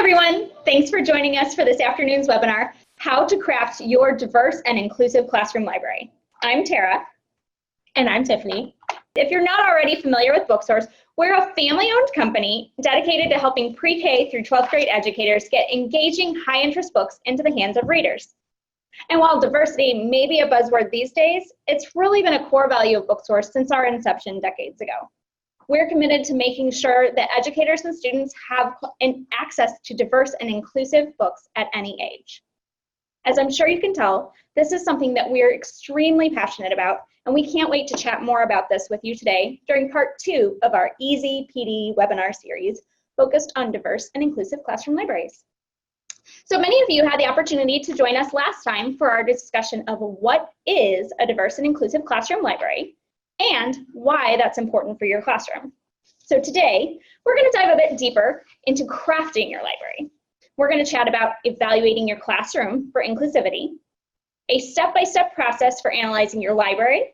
everyone. Thanks for joining us for this afternoon's webinar, How to Craft Your Diverse and Inclusive Classroom Library. I'm Tara. And I'm Tiffany. If you're not already familiar with Booksource, we're a family-owned company dedicated to helping pre-K through 12th grade educators get engaging, high-interest books into the hands of readers. And while diversity may be a buzzword these days, it's really been a core value of Booksource since our inception decades ago. We're committed to making sure that educators and students have access to diverse and inclusive books at any age. As I'm sure you can tell, this is something that we're extremely passionate about, and we can't wait to chat more about this with you today during part 2 of our Easy PD webinar series focused on diverse and inclusive classroom libraries. So many of you had the opportunity to join us last time for our discussion of what is a diverse and inclusive classroom library and why that's important for your classroom. So today, we're going to dive a bit deeper into crafting your library. We're going to chat about evaluating your classroom for inclusivity, a step-by-step process for analyzing your library,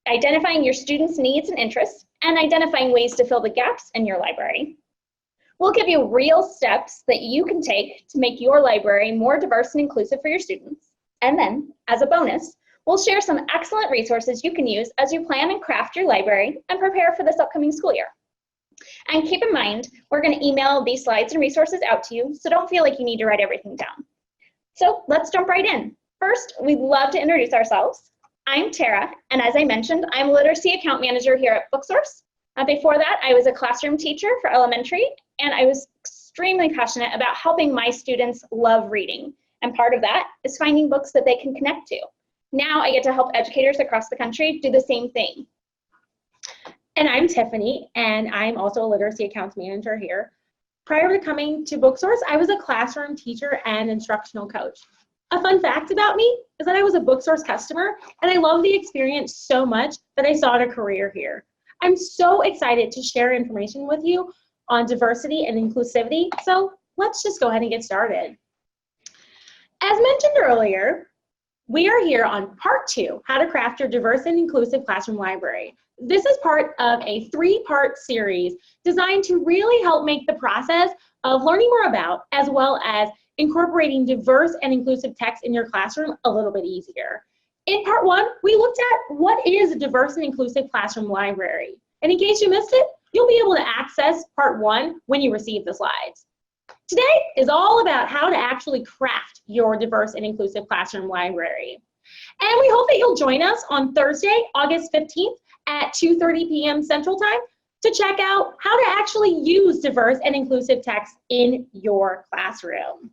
identifying your students' needs and interests, and identifying ways to fill the gaps in your library. We'll give you real steps that you can take to make your library more diverse and inclusive for your students. And then, as a bonus, we'll share some excellent resources you can use as you plan and craft your library and prepare for this upcoming school year. And keep in mind, we're going to email these slides and resources out to you, so don't feel like you need to write everything down. So let's jump right in. First, we'd love to introduce ourselves. I'm Tara, and as I mentioned, I'm a literacy account manager here at Booksource. Before that, I was a classroom teacher for elementary, and I was extremely passionate about helping my students love reading. And part of that is finding books that they can connect to. Now I get to help educators across the country do the same thing. And I'm Tiffany, and I'm also a literacy accounts manager here. Prior to coming to Booksource, I was a classroom teacher and instructional coach. A fun fact about me is that I was a Booksource customer, and I love the experience so much that I sought a career here. I'm so excited to share information with you on diversity and inclusivity, so let's just go ahead and get started. As mentioned earlier, we are here on part 2, how to craft your diverse and inclusive classroom library. This is part of a 3-part series designed to really help make the process of learning more about, as well as incorporating diverse and inclusive text in your classroom a little bit easier. In part 1, we looked at what is a diverse and inclusive classroom library. And in case you missed it, you'll be able to access part 1 when you receive the slides. Today is all about how to actually craft your diverse and inclusive classroom library. And we hope that you'll join us on Thursday, August 15th at 2:30 p.m. Central Time to check out how to actually use diverse and inclusive text in your classroom.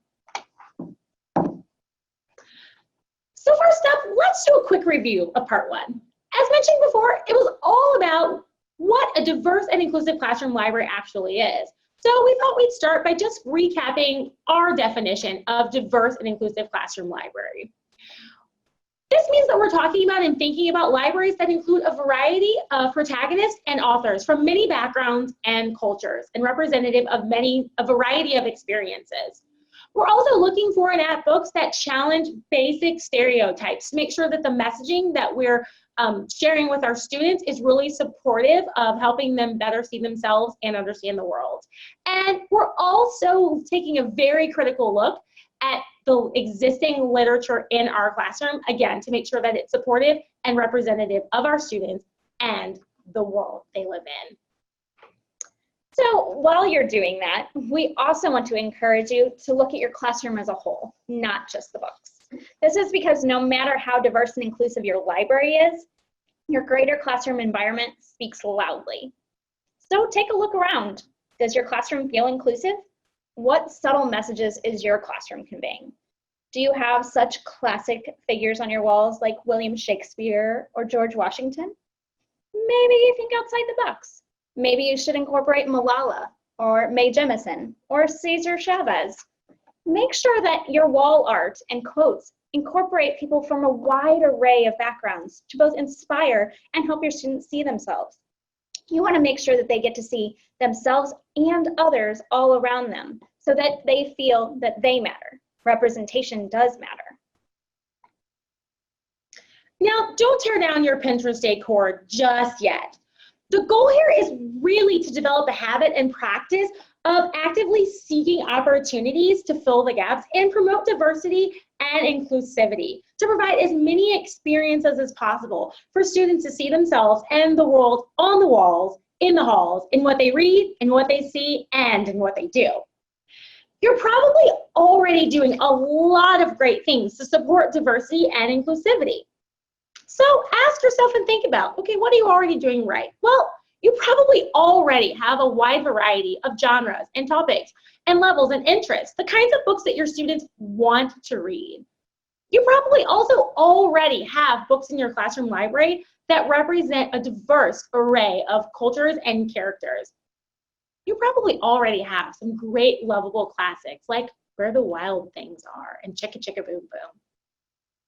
So first up, let's do a quick review of part 1. As mentioned before, it was all about what a diverse and inclusive classroom library actually is. So we thought we'd start by just recapping our definition of diverse and inclusive classroom library. This means that we're talking about and thinking about libraries that include a variety of protagonists and authors from many backgrounds and cultures and representative of a variety of experiences. We're also looking for and at books that challenge basic stereotypes to make sure that the messaging that we're sharing with our students is really supportive of helping them better see themselves and understand the world. And we're also taking a very critical look at the existing literature in our classroom, again, to make sure that it's supportive and representative of our students and the world they live in. So while you're doing that, we also want to encourage you to look at your classroom as a whole, not just the books. This is because no matter how diverse and inclusive your library is, your greater classroom environment speaks loudly. So take a look around. Does your classroom feel inclusive? What subtle messages is your classroom conveying? Do you have such classic figures on your walls like William Shakespeare or George Washington? Maybe you think outside the box. Maybe you should incorporate Malala or Mae Jemison or Cesar Chavez. Make sure that your wall art and quotes incorporate people from a wide array of backgrounds to both inspire and help your students see themselves. You want to make sure that they get to see themselves and others all around them so that they feel that they matter. Representation does matter. Now, don't tear down your Pinterest decor just yet. The goal here is really to develop a habit and practice of actively seeking opportunities to fill the gaps and promote diversity and inclusivity, to provide as many experiences as possible for students to see themselves and the world on the walls, in the halls, in what they read, in what they see, and in what they do. You're probably already doing a lot of great things to support diversity and inclusivity. So ask yourself and think about, okay, what are you already doing right? Well, you probably already have a wide variety of genres and topics and levels and interests, the kinds of books that your students want to read. You probably also already have books in your classroom library that represent a diverse array of cultures and characters. You probably already have some great lovable classics like Where the Wild Things Are and Chicka Chicka Boom Boom.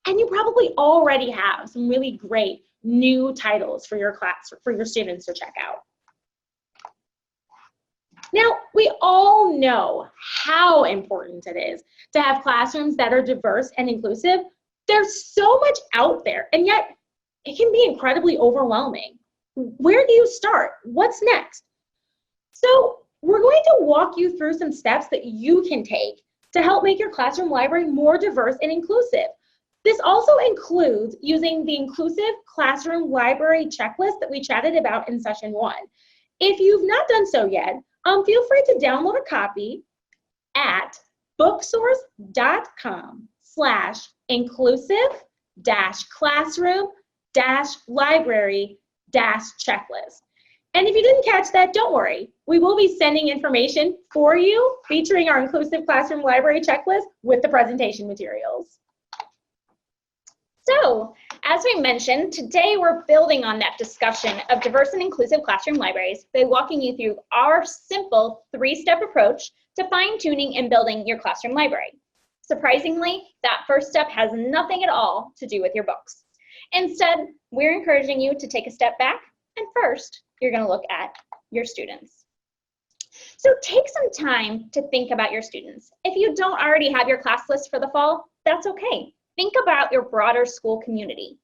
And you probably already have some really great new titles for your class, for your students to check out. Now, we all know how important it is to have classrooms that are diverse and inclusive. There's so much out there, and yet it can be incredibly overwhelming. Where do you start? What's next? So we're going to walk you through some steps that you can take to help make your classroom library more diverse and inclusive. This also includes using the Inclusive Classroom Library Checklist that we chatted about in session 1. If you've not done so yet, feel free to download a copy at booksource.com/inclusive-classroom-library-checklist. And if you didn't catch that, don't worry. We will be sending information for you featuring our Inclusive Classroom Library Checklist with the presentation materials. So, as we mentioned, today we're building on that discussion of diverse and inclusive classroom libraries by walking you through our simple 3-step approach to fine-tuning and building your classroom library. Surprisingly, that first step has nothing at all to do with your books. Instead, we're encouraging you to take a step back, and first, you're going to look at your students. So take some time to think about your students. If you don't already have your class list for the fall, that's okay. Think about your broader school community.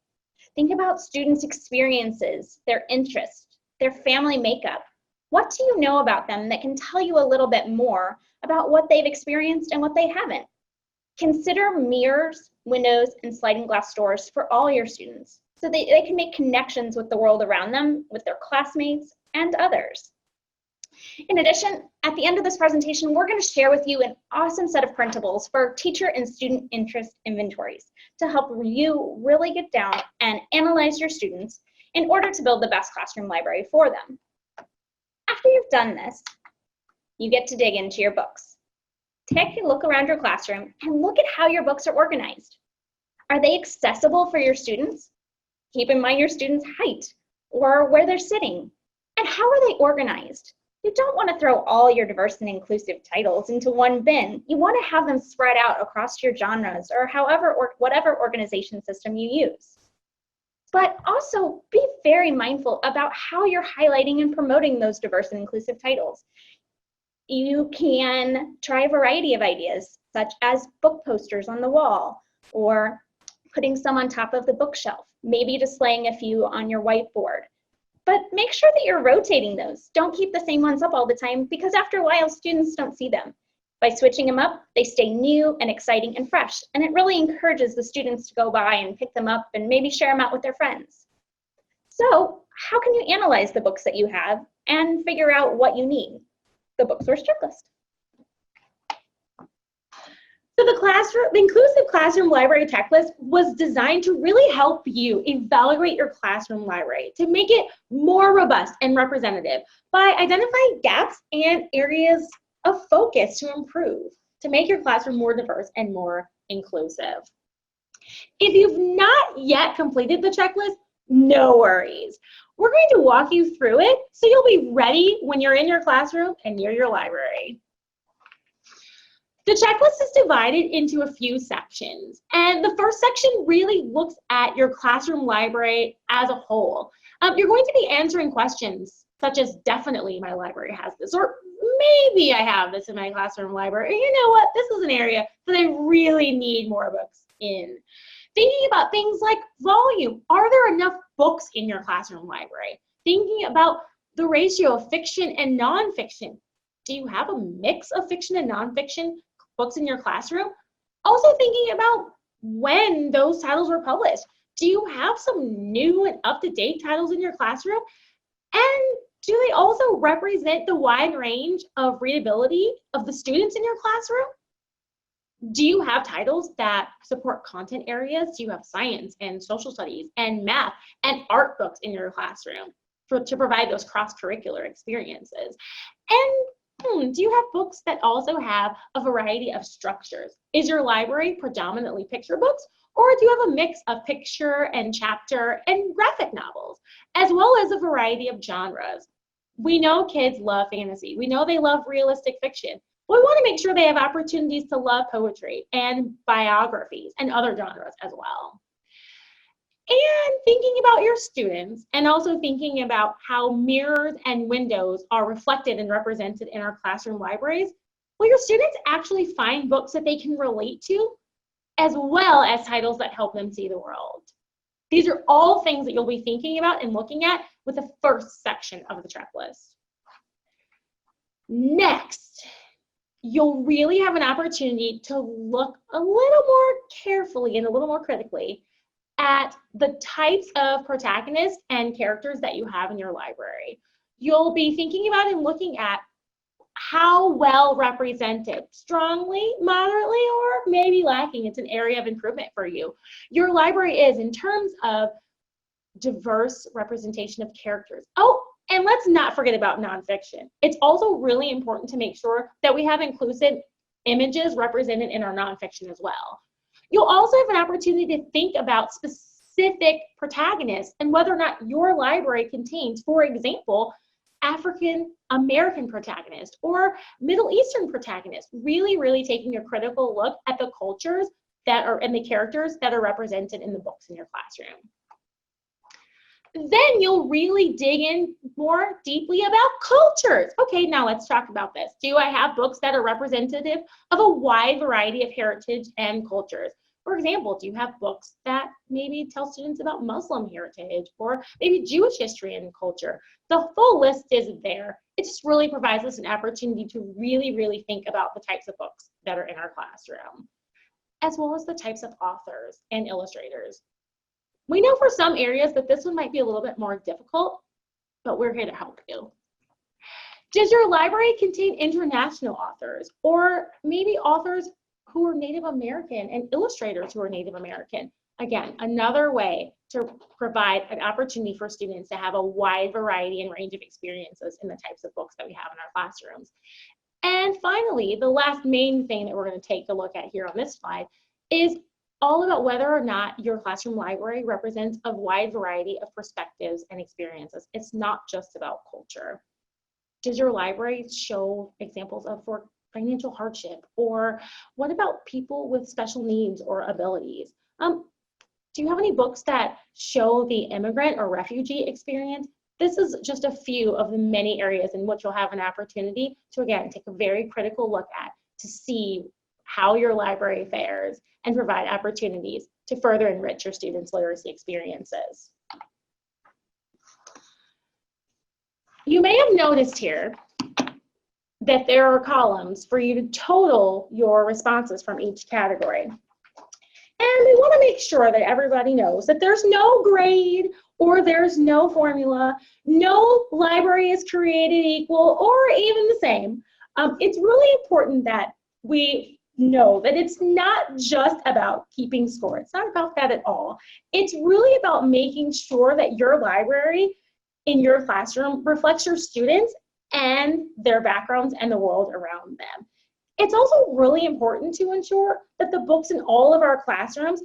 Think about students' experiences, their interests, their family makeup. What do you know about them that can tell you a little bit more about what they've experienced and what they haven't? Consider mirrors, windows, and sliding glass doors for all your students so they can make connections with the world around them, with their classmates, and others. In addition, at the end of this presentation, we're going to share with you an awesome set of printables for teacher and student interest inventories to help you really get down and analyze your students in order to build the best classroom library for them. After you've done this, you get to dig into your books. Take a look around your classroom and look at how your books are organized. Are they accessible for your students? Keep in mind your students' height or where they're sitting. And how are they organized? You don't want to throw all your diverse and inclusive titles into one bin. You want to have them spread out across your genres or whatever organization system you use. But also be very mindful about how you're highlighting and promoting those diverse and inclusive titles. You can try a variety of ideas, such as book posters on the wall or putting some on top of the bookshelf, maybe displaying a few on your whiteboard. But make sure that you're rotating those. Don't keep the same ones up all the time because after a while, students don't see them. By switching them up, they stay new and exciting and fresh, and it really encourages the students to go by and pick them up and maybe share them out with their friends. So how can you analyze the books that you have and figure out what you need? The Booksource checklist. So the Inclusive Classroom Library Checklist was designed to really help you evaluate your classroom library, to make it more robust and representative by identifying gaps and areas of focus to improve, to make your classroom more diverse and more inclusive. If you've not yet completed the checklist, no worries. We're going to walk you through it so you'll be ready when you're in your classroom and near your library. The checklist is divided into a few sections, and the first section really looks at your classroom library as a whole. You're going to be answering questions such as, definitely my library has this, or maybe I have this in my classroom library, or you know what, this is an area that I really need more books in. Thinking about things like volume. Are there enough books in your classroom library? Thinking about the ratio of fiction and nonfiction. Do you have a mix of fiction and nonfiction books in your classroom? Also thinking about when those titles were published. Do you have some new and up-to-date titles in your classroom? And do they also represent the wide range of readability of the students in your classroom? Do you have titles that support content areas? Do you have science and social studies and math and art books in your classroom to provide those cross-curricular experiences? And do you have books that also have a variety of structures? Is your library predominantly picture books, or do you have a mix of picture and chapter and graphic novels, as well as a variety of genres? We know kids love fantasy. We know they love realistic fiction. We want to make sure they have opportunities to love poetry and biographies and other genres as well. And thinking about your students, and also thinking about how mirrors and windows are reflected and represented in our classroom libraries, will your students actually find books that they can relate to, as well as titles that help them see the world? These are all things that you'll be thinking about and looking at with the first section of the checklist. Next, you'll really have an opportunity to look a little more carefully and a little more critically at the types of protagonists and characters that you have in your library. You'll be thinking about and looking at how well represented, strongly, moderately, or maybe lacking. It's an area of improvement for you. Your library is in terms of diverse representation of characters. Oh, and let's not forget about nonfiction. It's also really important to make sure that we have inclusive images represented in our nonfiction as well. You'll also have an opportunity to think about specific protagonists and whether or not your library contains, for example, African American protagonist or Middle Eastern protagonist, really taking a critical look at the cultures that are and the characters that are represented in the books in your classroom. Then you'll really dig in more deeply about cultures. Okay, now let's talk about this. Do I have books that are representative of a wide variety of heritage and cultures? For example, do you have books that maybe tell students about Muslim heritage or maybe Jewish history and culture? The full list is there. It just really provides us an opportunity to really think about the types of books that are in our classroom, as well as the types of authors and illustrators. We know for some areas that this one might be a little bit more difficult, but we're here to help you. Does your library contain international authors or maybe authors who are Native American and illustrators who are Native American? Again, another way to provide an opportunity for students to have a wide variety and range of experiences in the types of books that we have in our classrooms. And finally, the last main thing that we're going to take a look at here on this slide is all about whether or not your classroom library represents a wide variety of perspectives and experiences. It's not just about culture. Does your library show examples of financial hardship? Or what about people with special needs or abilities? Do you have any books that show the immigrant or refugee experience? This is just a few of the many areas in which you'll have an opportunity to, again, take a very critical look at to see how your library fares and provide opportunities to further enrich your students' literacy experiences. You may have noticed here that there are columns for you to total your responses from each category. And we want to make sure that everybody knows that there's no grade or there's no formula, no library is created equal or even the same. It's really important that we know that it's not just about keeping score. It's not about that at all. It's really about making sure that your library in your classroom reflects your students and their backgrounds and the world around them. It's also really important to ensure that the books in all of our classrooms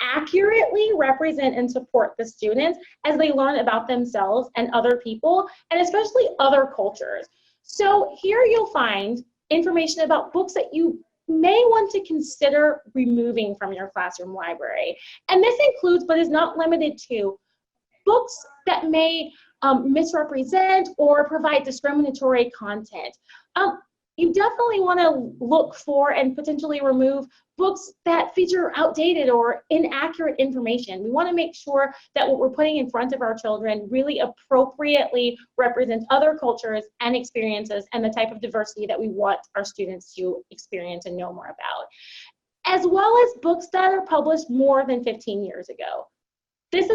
accurately represent and support the students as they learn about themselves and other people, and especially other cultures. So here you'll find information about books that you may want to consider removing from your classroom library. And this includes, but is not limited to, books that may misrepresent or provide discriminatory content. you definitely want to look for and potentially remove books that feature outdated or inaccurate information. We want to make sure that what we're putting in front of our children really appropriately represents other cultures and experiences and the type of diversity that we want our students to experience and know more about, as well as books that are published more than 15 years ago. This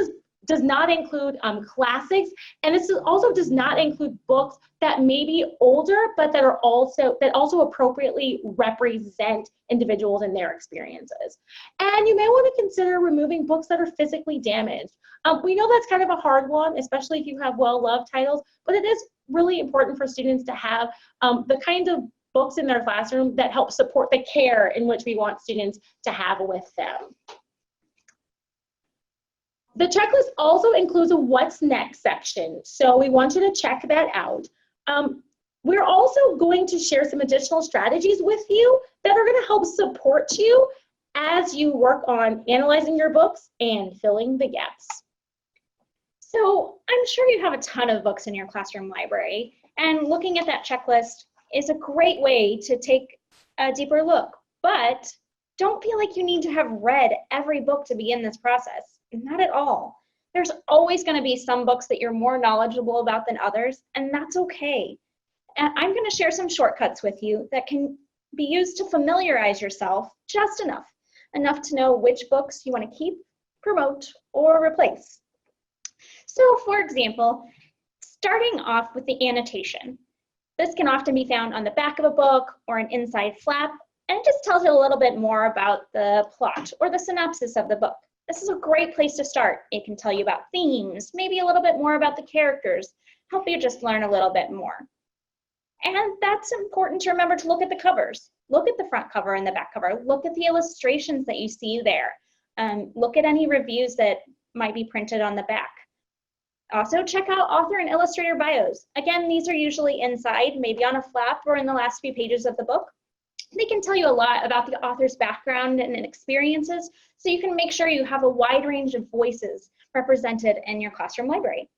does not include classics, and this also does not include books that may be older, but that also appropriately represent individuals and their experiences. And you may want to consider removing books that are physically damaged. We know that's kind of a hard one, especially if you have well-loved titles, but it is really important for students to have the kind of books in their classroom that help support the care in which we want students to have with them. The checklist also includes a what's next section, so we want you to check that out. We're also going to share some additional strategies with you that are going to help support you as you work on analyzing your books and filling the gaps. So I'm sure you have a ton of books in your classroom library, and looking at that checklist is a great way to take a deeper look, but don't feel like you need to have read every book to begin this process. Not at all. There's always going to be some books that you're more knowledgeable about than others, and that's okay. And I'm going to share some shortcuts with you that can be used to familiarize yourself just enough to know which books you want to keep, promote, or replace. So for example, starting off with the annotation. This can often be found on the back of a book or an inside flap, and it just tells you a little bit more about the plot or the synopsis of the book. This is a great place to start. It can tell you about themes, maybe a little bit more about the characters, help you just learn a little bit more. And that's important to remember to look at the covers. Look at the front cover and the back cover. Look at the illustrations that you see there. Look at any reviews that might be printed on the back. Also, check out author and illustrator bios. Again, these are usually inside, maybe on a flap or in the last few pages of the book. They can tell you a lot about the author's background and experiences, so you can make sure you have a wide range of voices represented in your classroom library.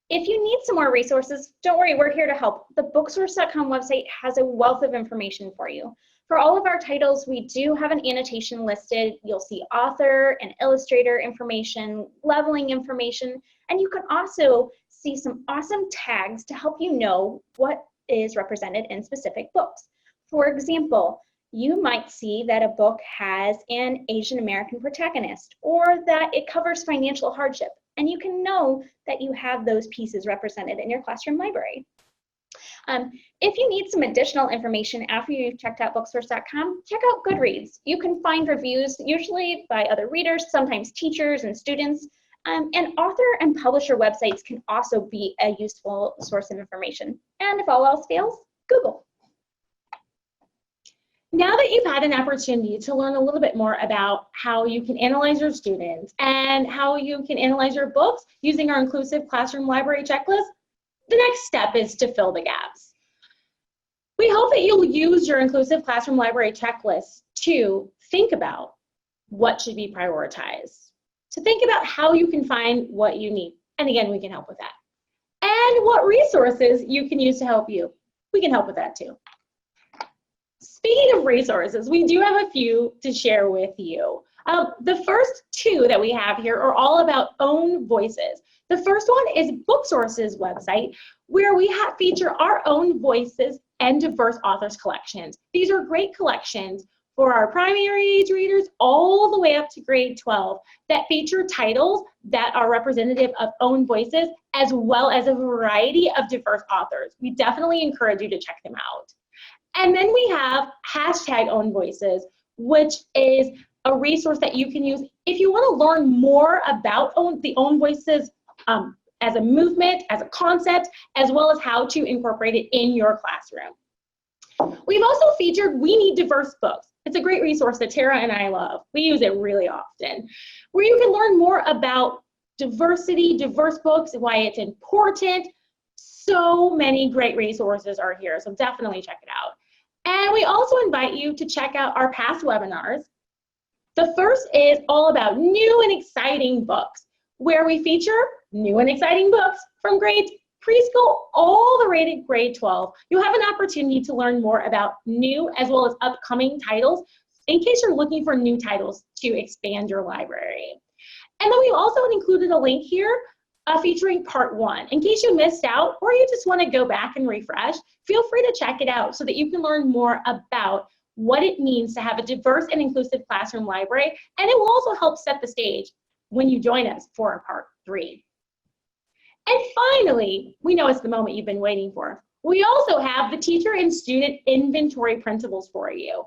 If you need some more resources, don't worry, we're here to help. The booksource.com website has a wealth of information for you. For all of our titles, we do have an annotation listed. You'll see author and illustrator information, leveling information, and you can also see some awesome tags to help you know what is represented in specific books. For example, you might see that a book has an Asian American protagonist, or that it covers financial hardship, and you can know that you have those pieces represented in your classroom library. If you need some additional information after you've checked out booksource.com, check out Goodreads. You can find reviews, usually by other readers, sometimes teachers and students, and author and publisher websites can also be a useful source of information. And if all else fails, Google. Now that you've had an opportunity to learn a little bit more about how you can analyze your students and how you can analyze your books using our inclusive classroom library checklist, the next step is to fill the gaps. We hope that you'll use your inclusive classroom library checklist to think about what should be prioritized, to think about how you can find what you need. And again, we can help with that. And what resources you can use to help you. We can help with that too. Speaking of resources, we do have a few to share with you. The first two that we have here are all about own voices. The first one is Booksource's website, where we feature our own voices and diverse authors collections. These are great collections for our primary age readers all the way up to grade 12 that feature titles that are representative of own voices, as well as a variety of diverse authors. We definitely encourage you to check them out. And then we have #OwnVoices, which is a resource that you can use if you want to learn more about the Own Voices as a movement, as a concept, as well as how to incorporate it in your classroom. We've also featured We Need Diverse Books. It's a great resource that Tara and I love. We use it really often, where you can learn more about diversity, diverse books, why it's important. So many great resources are here, so definitely check it out. And we also invite you to check out our past webinars. The first is all about new and exciting books, where we feature new and exciting books from grades preschool all the way to grade 12, you have an opportunity to learn more about new as well as upcoming titles in case you're looking for new titles to expand your library. And then we also included a link here featuring part 1. In case you missed out or you just want to go back and refresh, feel free to check it out so that you can learn more about what it means to have a diverse and inclusive classroom library, and it will also help set the stage when you join us for part 3. And finally, we know it's the moment you've been waiting for. We also have the teacher and student inventory principles for you.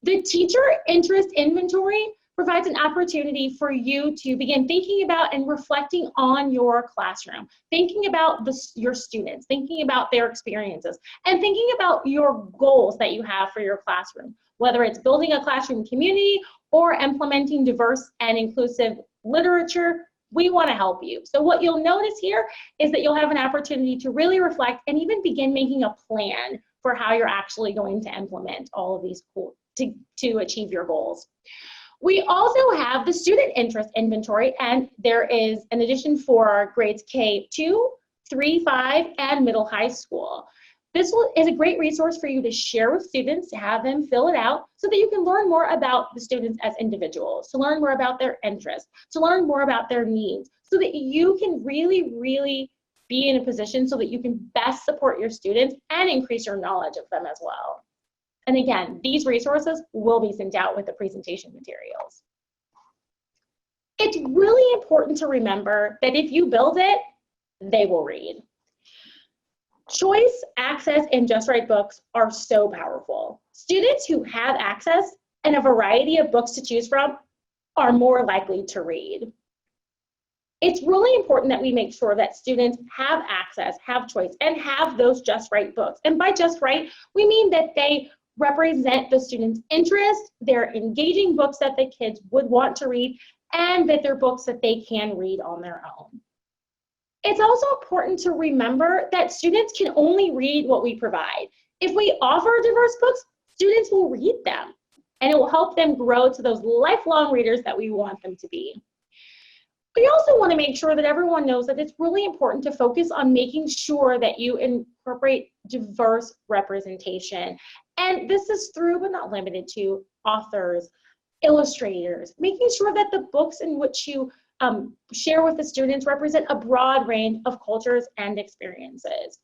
The teacher interest inventory provides an opportunity for you to begin thinking about and reflecting on your classroom, thinking about your students, thinking about their experiences, and thinking about your goals that you have for your classroom, whether it's building a classroom community or implementing diverse and inclusive literature. We want to help you. So what you'll notice here is that you'll have an opportunity to really reflect and even begin making a plan for how you're actually going to implement all of these to achieve your goals. We also have the student interest inventory, and there is an addition for grades K2, 3, 5, and middle high school. This is a great resource for you to share with students, to have them fill it out so that you can learn more about the students as individuals, to learn more about their interests, to learn more about their needs, so that you can really be in a position so that you can best support your students and increase your knowledge of them as well. And again, these resources will be sent out with the presentation materials. It's really important to remember that if you build it, they will read. Choice, access, and Just Right books are so powerful. Students who have access and a variety of books to choose from are more likely to read. It's really important that we make sure that students have access, have choice, and have those Just Right books. And by Just Right, we mean that they represent the students' interest, they're engaging books that the kids would want to read, and that they're books that they can read on their own. It's also important to remember that students can only read what we provide. If we offer diverse books, students will read them, and it will help them grow to those lifelong readers that we want them to be. We also want to make sure that everyone knows that it's really important to focus on making sure that you incorporate diverse representation. And this is through, but not limited to, authors, illustrators, making sure that the books in which you share with the students represent a broad range of cultures and experiences.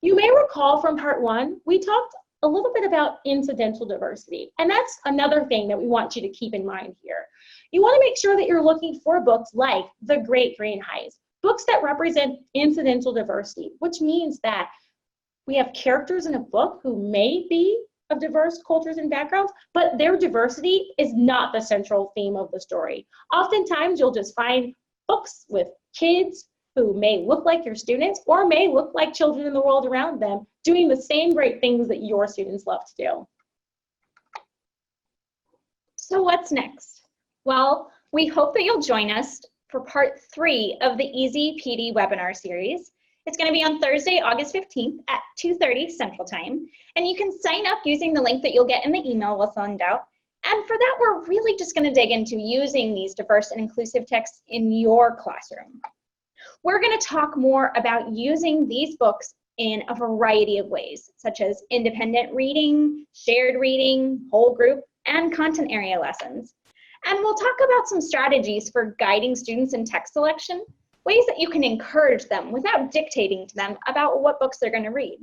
You may recall from part 1, we talked a little bit about incidental diversity, and that's another thing that we want you to keep in mind here. You want to make sure that you're looking for books like The Great Green Heist, books that represent incidental diversity, which means that we have characters in a book who may be of diverse cultures and backgrounds, but their diversity is not the central theme of the story. Oftentimes, you'll just find books with kids who may look like your students or may look like children in the world around them doing the same great things that your students love to do. So what's next? Well, we hope that you'll join us for part 3 of the Easy PD webinar series. It's going to be on Thursday, August 15th at 2:30 Central Time. And you can sign up using the link that you'll get in the email we'll send out. And for that, we're really just going to dig into using these diverse and inclusive texts in your classroom. We're going to talk more about using these books in a variety of ways, such as independent reading, shared reading, whole group, and content area lessons. And we'll talk about some strategies for guiding students in text selection, ways that you can encourage them without dictating to them about what books they're going to read.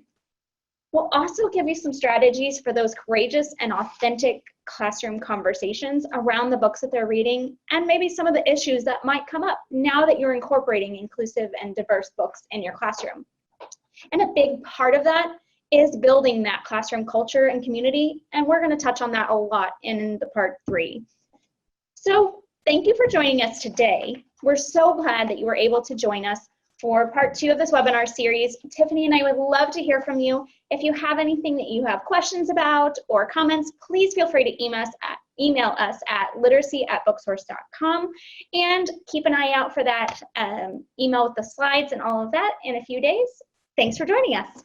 We'll also give you some strategies for those courageous and authentic classroom conversations around the books that they're reading, and maybe some of the issues that might come up now that you're incorporating inclusive and diverse books in your classroom. And a big part of that is building that classroom culture and community, and we're going to touch on that a lot in the part 3. So thank you for joining us today. We're so glad that you were able to join us for part 2 of this webinar series. Tiffany and I would love to hear from you. If you have anything that you have questions about or comments, please feel free to email us at literacy@booksource.com, and keep an eye out for that email with the slides and all of that in a few days. Thanks for joining us.